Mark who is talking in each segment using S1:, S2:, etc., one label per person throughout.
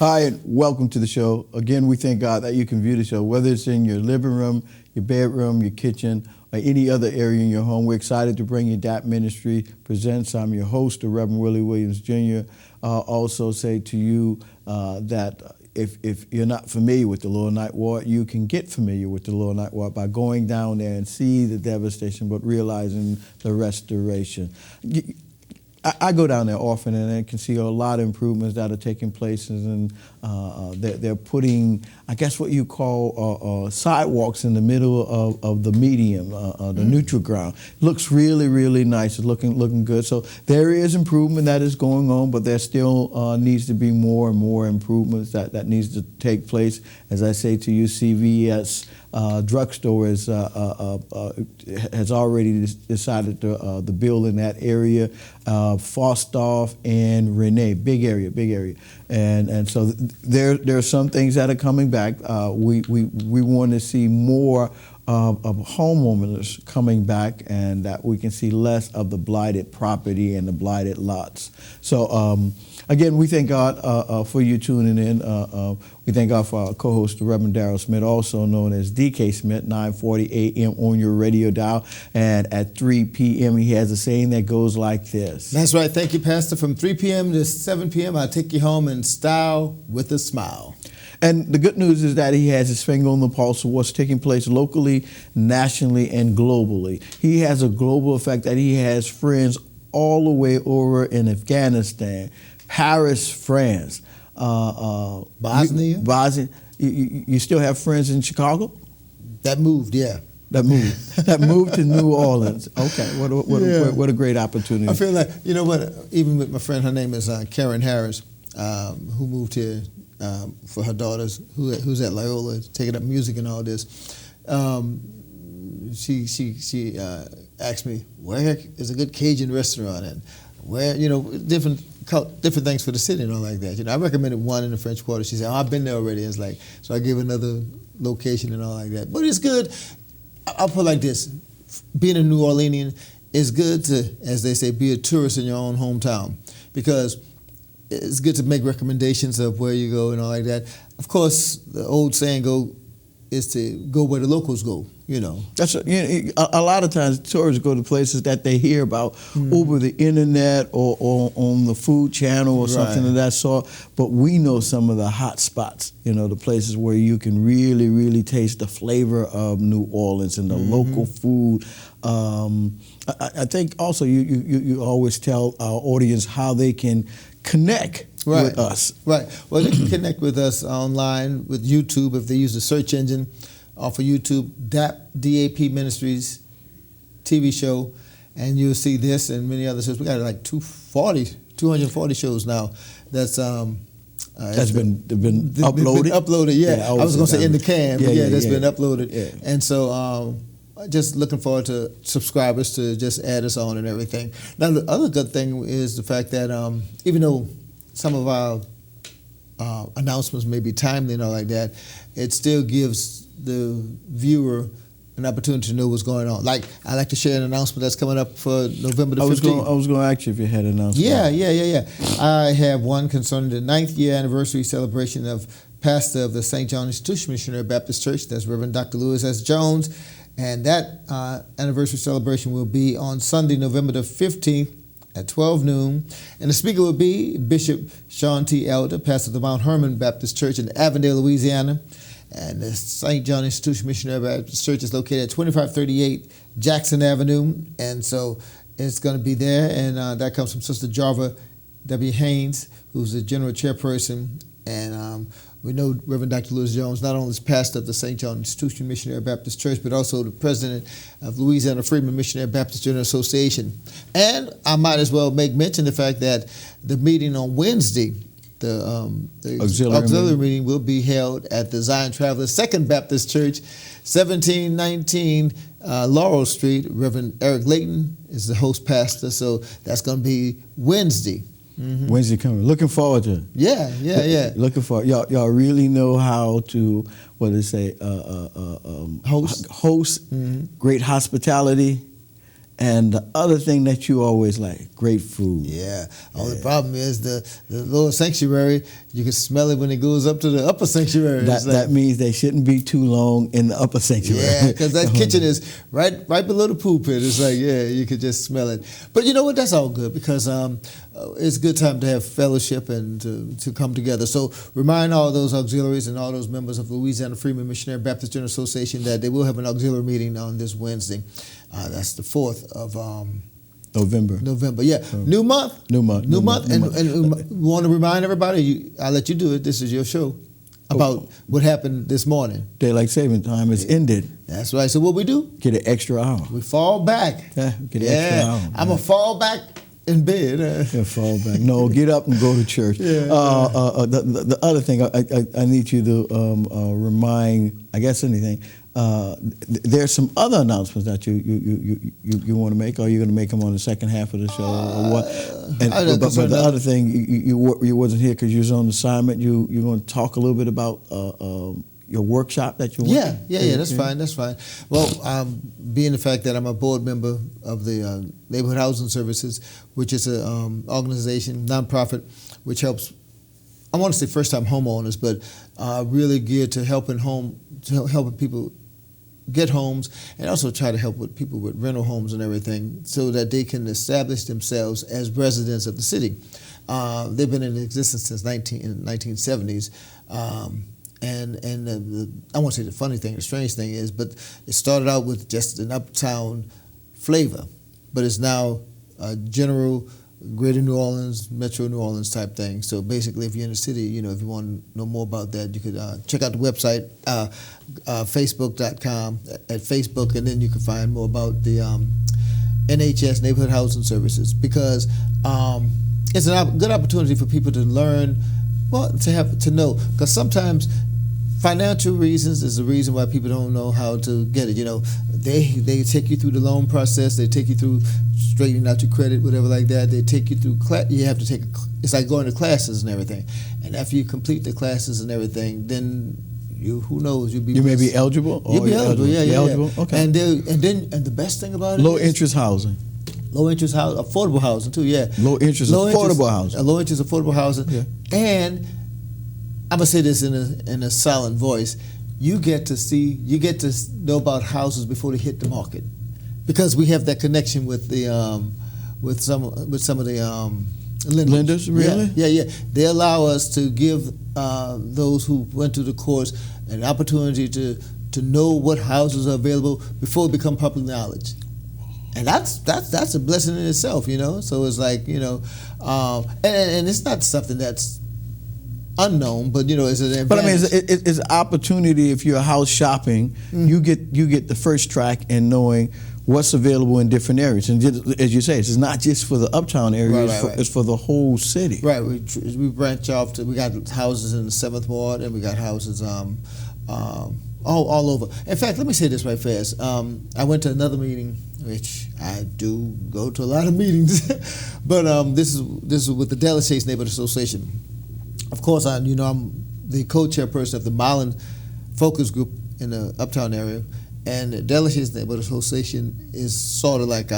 S1: Hi, and welcome to the show. Again, we thank God that you can view the show, whether it's in your living room, your bedroom, your kitchen, or any other area in your home. We're excited to bring you D.A.P Ministry presents. I'm your host, the Reverend Willie Williams Jr. Also say to you that if you're not familiar with the Lower Ninth Ward, you can get familiar with the Lower Ninth Ward by going down there and see the devastation, but realizing the restoration. I go down there often, and I can see a lot of improvements that are taking place, and they're putting, I guess, what you call sidewalks in the middle of the medium, the neutral ground. Looks really, really nice. It's looking good. So there is improvement that is going on, but there still needs to be more and more improvements that needs to take place. As I say to you, CVS drugstore has already decided to build in that area. Falstaff and Renee, big area, and so there are some things that are coming back. We want to see more of homeowners coming back, and that we can see less of the blighted property and the blighted lots. So again, we thank God for you tuning in. We thank God for our co-host, the Reverend Darrell Smith, also known as D.K. Smith, 9:40 a.m. on your radio dial. And at 3 p.m., he has a saying that goes like this.
S2: That's right. Thank you, Pastor. From 3 p.m. to 7 p.m., I'll take you home in style with a smile.
S1: And the good news is that he has his finger on the pulse of what's taking place locally, nationally, and globally. He has a global effect that he has friends all the way over in Afghanistan, Paris, France,
S2: Bosnia.
S1: You still have friends in Chicago?
S2: That moved, yeah.
S1: That moved to New Orleans. Okay, what a great opportunity.
S2: I feel like, you know what, even with my friend, her name is Karen Harris, who moved here for her daughters, who's at Loyola, taking up music and all this. She asked me, where is a good Cajun restaurant, and where, different things for the city and all like that. I recommended one in the French Quarter. She said, I've been there already. It's like, so I gave another location and all like that. But it's good. I'll put it like this. Being a New Orleanian, it's good to, as they say, be a tourist in your own hometown, because it's good to make recommendations of where you go and all like that. Of course, the old saying is to go where the locals go,
S1: That's a lot of times tourists go to places that they hear about over the internet or on the Food Channel or something of that sort. But we know some of the hot spots, the places where you can really, really taste the flavor of New Orleans and the local food. I think also you always tell our audience how they can connect with us. Right.
S2: Well, they can connect with us online with YouTube if they use the search engine for YouTube, D.A.P Ministries TV show, and you'll see this and many other shows. We got like 240 shows now. That's
S1: been uploaded.
S2: Been uploaded, yeah. I was going to say in the can, but that's been uploaded. Yeah. And so just looking forward to subscribers to just add us on and everything. Now, the other good thing is the fact that even though some of our announcements may be timely and all like that, it still gives the viewer an opportunity to know what's going on. Like, I like to share an announcement that's coming up for November the 15th.
S1: I was going to ask you if you had an announcement.
S2: Yeah. I have one concerning the 9th year anniversary celebration of pastor of the St. John Institution Missionary Baptist Church. That's Reverend Dr. Lewis S. Jones. And that anniversary celebration will be on Sunday, November the 15th at 12 noon. And the speaker will be Bishop Sean T. Elder, pastor of the Mount Hermon Baptist Church in Avondale, Louisiana. And the St. John Institution Missionary Baptist Church is located at 2538 Jackson Avenue. And so it's going to be there. And that comes from Sister Jarva W. Haynes, who's the general chairperson. And we know Reverend Dr. Lewis Jones not only is pastor of the St. John Institution Missionary Baptist Church, but also the president of Louisiana Freedmen Missionary Baptist General Association. And I might as well make mention the fact that the meeting on Wednesday, the auxiliary meeting will be held at the Zion Travelers Second Baptist Church, 1719 Laurel Street. Reverend Eric Layton is the host pastor, so that's going to be Wednesday.
S1: Mm-hmm. Wednesday coming. Looking forward to it.
S2: Yeah.
S1: Looking forward. Y'all really know how to, what do they say, host, great hospitality, And the other thing that you always like, great food.
S2: Yeah. Only problem is the lower sanctuary, you can smell it when it goes up to the upper sanctuary.
S1: That means they shouldn't be too long in the upper sanctuary.
S2: Yeah, because that kitchen is right below the pulpit. It's like, yeah, you could just smell it. But you know what? That's all good because it's a good time to have fellowship and to come together. So remind all those auxiliaries and all those members of Louisiana Freeman Missionary Baptist General Association that they will have an auxiliary meeting on this Wednesday. That's the 4th of November, yeah. New month. And we want to remind everybody, I'll let you do it, this is your show, about what happened this morning.
S1: Daylight saving time has ended.
S2: That's right. So what we do?
S1: Get an extra hour.
S2: We fall back.
S1: Yeah, get an extra hour.
S2: I'm going to fall back in bed.
S1: Yeah, fall back. No, get up and go to church. The other thing I need you to remind, I guess anything, there's some other announcements that you want to make. Or are you going to make them on the second half of the show, or what? But the other thing, you wasn't here because you was on assignment. You're going to talk a little bit about your workshop that you want.
S2: Yeah. That's fine. Well, being the fact that I'm a board member of the Neighborhood Housing Services, which is an organization, nonprofit, which helps, I want to say first-time homeowners, but really geared to helping people get homes, and also try to help with people with rental homes and everything so that they can establish themselves as residents of the city. They've been in existence since 1970s. And I won't say the funny thing, the strange thing is, but it started out with just an uptown flavor, but it's now a general Greater New Orleans, Metro New Orleans type thing. So basically, if you're in the city, if you want to know more about that, you could check out the website, facebook.com, at Facebook, and then you can find more about the NHS, Neighborhood Housing Services, because it's a good opportunity for people to learn, to know, because sometimes financial reasons is the reason why people don't know how to get it. They take you through the loan process. They take you through straightening out your credit, whatever like that. They take you through you have to take. It's like going to classes and everything. And after you complete the classes and everything, then who knows, you'll be.
S1: You may be eligible.
S2: You'll be eligible. Yeah.
S1: Eligible. Okay.
S2: And the best thing about it,
S1: low interest housing.
S2: Low interest housing, affordable housing too. Yeah.
S1: Low interest affordable housing.
S2: Low interest affordable housing. Yeah. And I'm gonna say this in a silent voice. You get to know about houses before they hit the market, because we have that connection with the with some of the lenders. Really? Yeah. They allow us to give those who went through the course an opportunity to know what houses are available before it become public knowledge. And that's a blessing in itself, So it's like, and it's not something that's unknown, but it's an advantage.
S1: But I mean, it's an opportunity. If you're house shopping, you get the first track in knowing what's available in different areas. And as you say, it's not just for the uptown area; it's for the whole city. Right.
S2: We branch off to. We got houses in the 7th Ward, and we got houses all over. In fact, let me say this right fast. I went to another meeting, which I do go to a lot of meetings, but this is with the Dallas Chase Neighborhood Association. Of course, I'm the co-chairperson of the Milan Focus Group in the uptown area, and the Dallas Chase Neighborhood Association is sort of like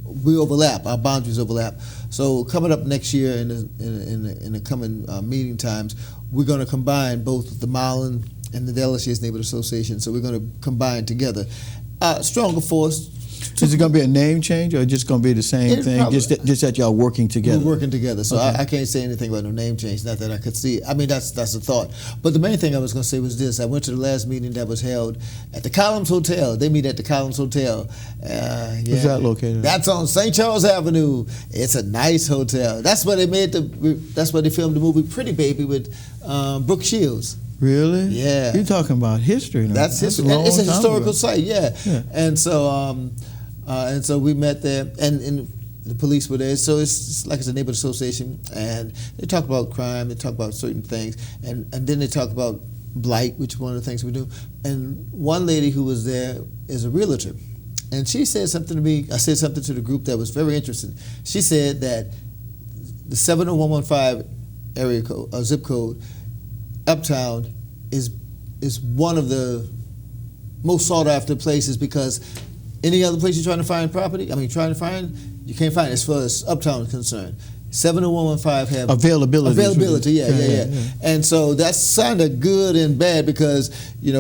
S2: we overlap, our boundaries overlap. So coming up next year in the coming meeting times, we're going to combine both the Milan and the Dallas Chase Neighborhood Association. So we're going to combine together. Stronger force.
S1: Is it going to be a name change, or just going to be the same thing?
S2: Probably,
S1: just that y'all working together.
S2: We're working together, so okay. I can't say anything about no name change. Not that I could see. I mean, that's a thought. But the main thing I was going to say was this: I went to the last meeting that was held at the Columns Hotel. They meet at the Columns Hotel.
S1: Where's that located?
S2: That's on St. Charles Avenue. It's a nice hotel. That's where they That's where they filmed the movie Pretty Baby with Brooke Shields.
S1: Really?
S2: Yeah.
S1: You're talking about history now.
S2: That's history. And it's a historical site. Yeah. And so we met there, and the police were there. So it's like it's a neighborhood association, and they talk about crime, they talk about certain things, and then they talk about blight, which is one of the things we do. And one lady who was there is a realtor, and she said something to me. I said something to the group that was very interesting. She said that the 70115 area code, zip code, uptown is one of the most sought after places because any other place you're trying to find property, you can't find it as far as Uptown is concerned. 70115 have
S1: availability.
S2: Yeah. And so that's kind of good and bad because we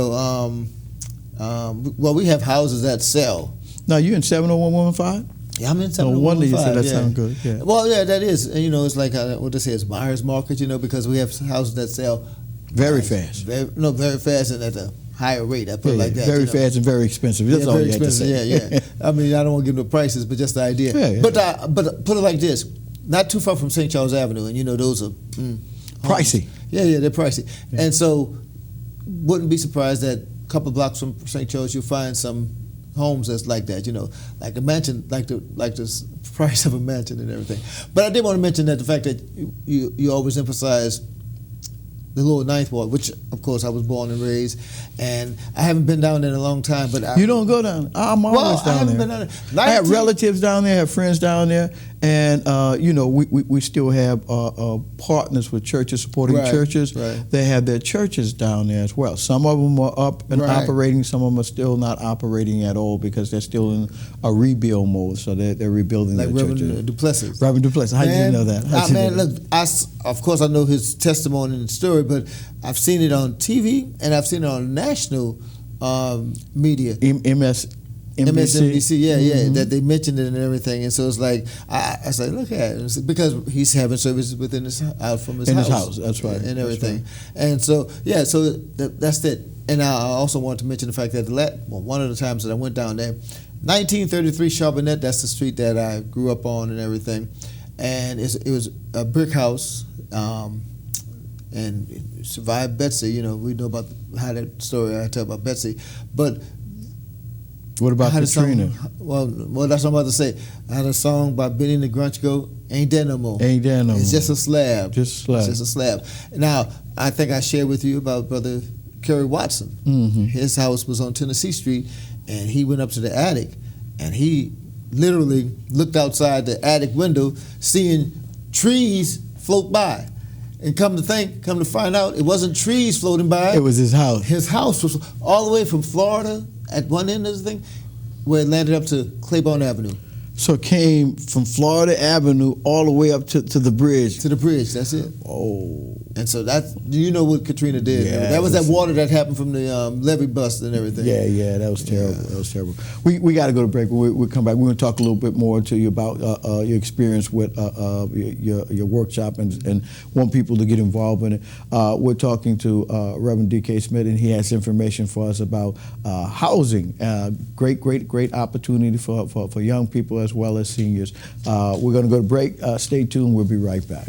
S2: have houses that sell.
S1: Now you in 70115?
S2: Yeah, I'm in 70115.
S1: No wonder you said that sounds good. Yeah.
S2: Well, yeah, that is. And, it's like what they say is buyer's market. Because we have houses that sell
S1: very fast.
S2: Very fast and at a higher rate. I put it like that.
S1: Very fast and very expensive. That's all you had to say.
S2: Yeah. I don't want to give them the prices, but just the idea.
S1: Yeah.
S2: But put it like this: not too far from St. Charles Avenue, and those are
S1: pricey.
S2: Yeah, they're pricey. Yeah. And so, wouldn't be surprised that a couple blocks from St. Charles you'll find some homes that's like that, like a mansion, like the price of a mansion and everything. But I did want to mention that the fact that you always emphasize the Lower Ninth Ward, which of course I was born and raised, and I haven't been down there in a long time. But
S1: you don't go down? I'm always down there.
S2: Been down there.
S1: I have relatives down there, I have friends down there, and we still have partners with churches supporting churches.
S2: Right.
S1: They have their churches down there as well. Some of them are up and operating. Some of them are still not operating at all because they're still in a rebuild mode. So they're rebuilding their churches. Reverend Duplessis. How did you know that?
S2: Look, of course I know his testimony and story, but I've seen it on TV and I've seen it on national media. MSNBC, that they mentioned it and everything, and so it's like I said, look at it, because he's having services within his out from his house.
S1: That's right,
S2: and everything, and so that's it. And I also want to mention the fact that one of the times that I went down there, 1933 Charbonnet, that's the street that I grew up on and everything, and it was a brick house. And it survived Betsy. We know about how that story I tell about Betsy, but.
S1: What about Katrina?
S2: Well, that's what I'm about to say. I had a song by Benny and the Grunch Go, Ain't There No More.
S1: Ain't there no more.
S2: It's just a slab.
S1: Just a slab.
S2: Now, I think I shared with you about Brother Kerry Watson.
S1: Mm-hmm.
S2: His house was on Tennessee Street, and he went up to the attic, and he literally looked outside the attic window, seeing trees float by. And come to find out, it wasn't trees floating by.
S1: It was his house.
S2: His house was all the way from Florida at one end of the thing, where it landed up to Claiborne Avenue.
S1: So it came from Florida Avenue all the way up to the bridge.
S2: To the bridge, that's it.
S1: Oh.
S2: And so do you know what Katrina did?
S1: Yeah,
S2: that was that water that happened from the levee bust and everything.
S1: Yeah, that was terrible. Yeah. That was terrible. We got to go to break. We'll come back. We're going to talk a little bit more to you about your experience with your workshop and want people to get involved in it. We're talking to Reverend D.K. Smith, and he has information for us about housing. Great opportunity for young people as well as seniors. We're going to go to break. Stay tuned. We'll be right back.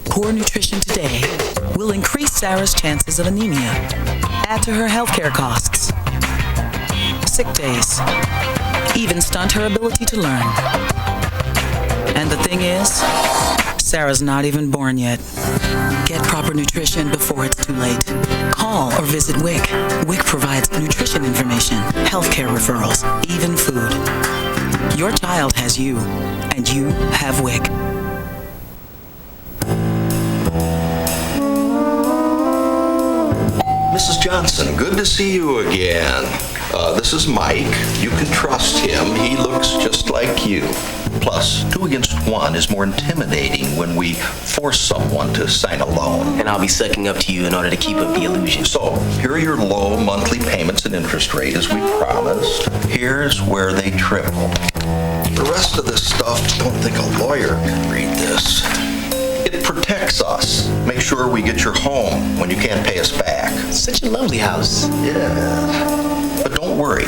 S3: Poor nutrition today will increase Sarah's chances of anemia, add to her healthcare costs, sick days, even stunt her ability to learn. And the thing is, Sarah's not even born yet. Get proper nutrition before it's too late. Call or visit WIC. WIC provides nutrition information, healthcare referrals, even food. Your child has you, and you have WIC.
S4: Mrs. Johnson, good to see you again. This is Mike. You can trust him. He looks just like you. Plus, 2 against 1 is more intimidating when we force someone to sign a loan.
S5: And I'll be sucking up to you in order to keep up the illusion.
S4: So, here are your low monthly payments and interest rate as we promised. Here's where they triple. The rest of this stuff, don't think a lawyer can read this. It protects us. Make sure we get your home when you can't pay us back.
S5: Such a lovely house.
S4: Yeah. But don't worry.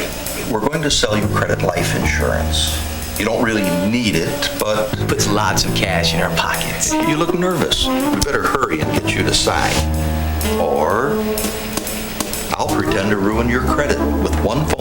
S4: We're going to sell you credit life insurance. You don't really need it, but...
S5: Puts lots of cash in our pockets.
S4: You look nervous. We better hurry and get you to sign. Or I'll pretend to ruin your credit with one phone